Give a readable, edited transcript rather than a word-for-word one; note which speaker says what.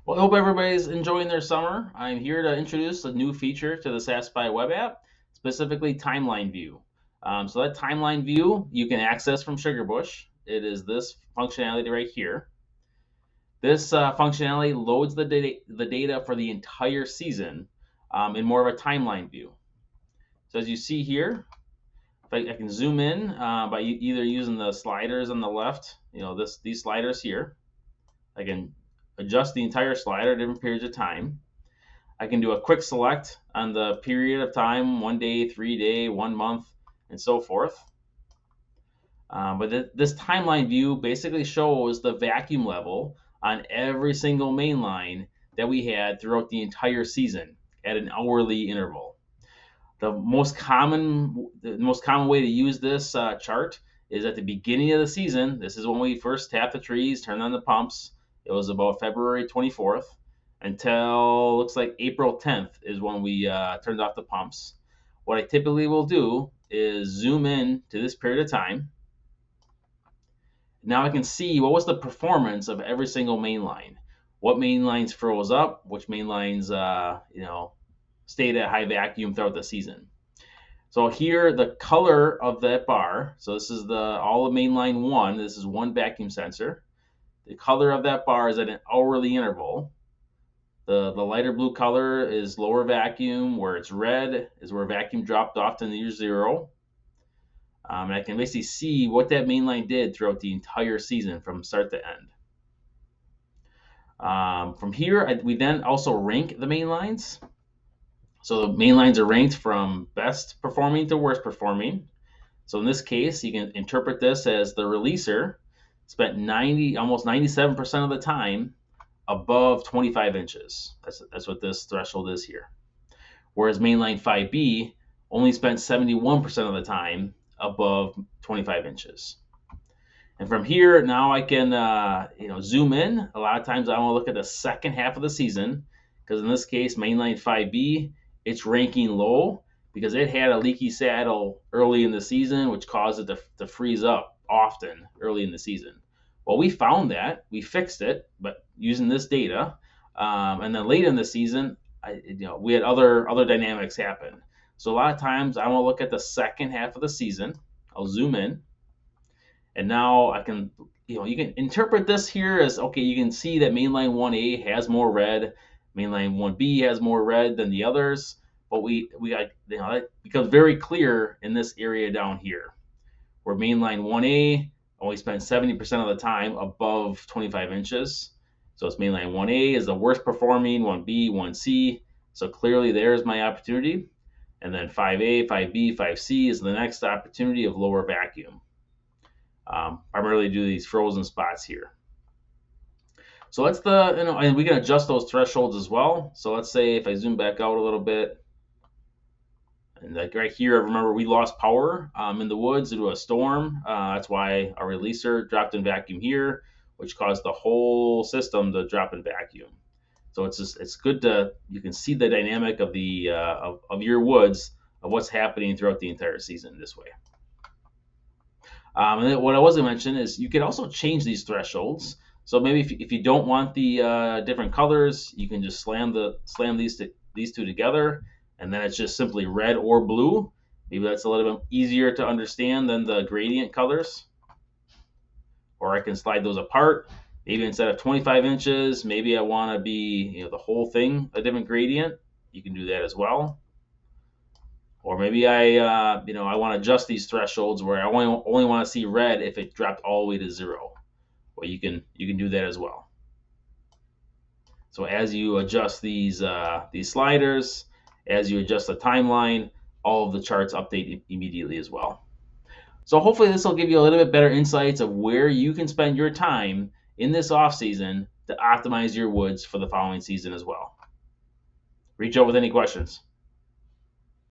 Speaker 1: Well, I hope everybody's enjoying their summer. I'm here to introduce a new feature to the Sap Spy web app, specifically timeline view. So that timeline view you can access from Sugarbush. It is this functionality right here. This functionality loads the data for the entire season in more of a timeline view. So as you see here, if I can zoom in by either using the sliders on the left, these sliders here. I can adjust the entire slider at different periods of time. I can do a quick select on the period of time, 1 day, 3 day, 1 month, and so forth. But this timeline view basically shows the vacuum level on every single main line that we had throughout the entire season at an hourly interval. The most common way to use this chart is at the beginning of the season. This is when we first tapped the trees, turned on the pumps. It was about February 24th until looks like April 10th is when we turned off the pumps. What I typically will do is zoom in to this period of time. Now I can see what was the performance of every single main line. What main lines froze up, which main lines stayed at high vacuum throughout the season. So here, the color of that bar, so this is all of mainline one, this is one vacuum sensor. The color of that bar is at an hourly interval. The lighter blue color is lower vacuum, where it's red is where vacuum dropped off to near zero. And I can basically see what that mainline did throughout the entire season from start to end. From here, we then also rank the main lines. So the main lines are ranked from best performing to worst performing. So in this case, you can interpret this as the releaser spent almost 97% of the time above 25 inches. That's what this threshold is here. Whereas mainline 5B only spent 71% of the time above 25 inches. And from here, now I can zoom in. A lot of times I want to look at the second half of the season, because in this case, mainline 5B, it's ranking low because it had a leaky saddle early in the season, which caused it to freeze up often early in the season. Well, we found that, we fixed it, but using this data, and then late in the season, we had other dynamics happen. So a lot of times I want to look at the second half of the season. I'll zoom in, and now I can, you can interpret this here as, okay, you can see that mainline 1A has more red, mainline 1B has more red than the others, but we got, that becomes very clear in this area down here, where mainline 1A only spent 70% of the time above 25 inches. So it's mainline 1A is the worst performing, 1B, 1C. So clearly there's my opportunity. And then 5A, 5B, 5C is the next opportunity of lower vacuum. Primarily due to these frozen spots here. So that's and we can adjust those thresholds as well. So let's say if I zoom back out a little bit, and like right here, remember we lost power in the woods due to a storm. That's why our releaser dropped in vacuum here, which caused the whole system to drop in vacuum. So it's good you can see the dynamic of the of your woods, of what's happening throughout the entire season this way. And then what I was going to mention is you can also change these thresholds. So maybe if you don't want the different colors, you can just slam these two together, and then it's just simply red or blue. Maybe that's a little bit easier to understand than the gradient colors. Or I can slide those apart. Maybe instead of 25 inches, maybe I want to be the whole thing a different gradient. You can do that as well. Or maybe I want to adjust these thresholds where I only want to see red if it dropped all the way to zero. Well, you can do that as well. So as you adjust these sliders, as you adjust the timeline, all of the charts update immediately as well. So hopefully this will give you a little bit better insights of where you can spend your time in this off season to optimize your woods for the following season as well. Reach out with any questions.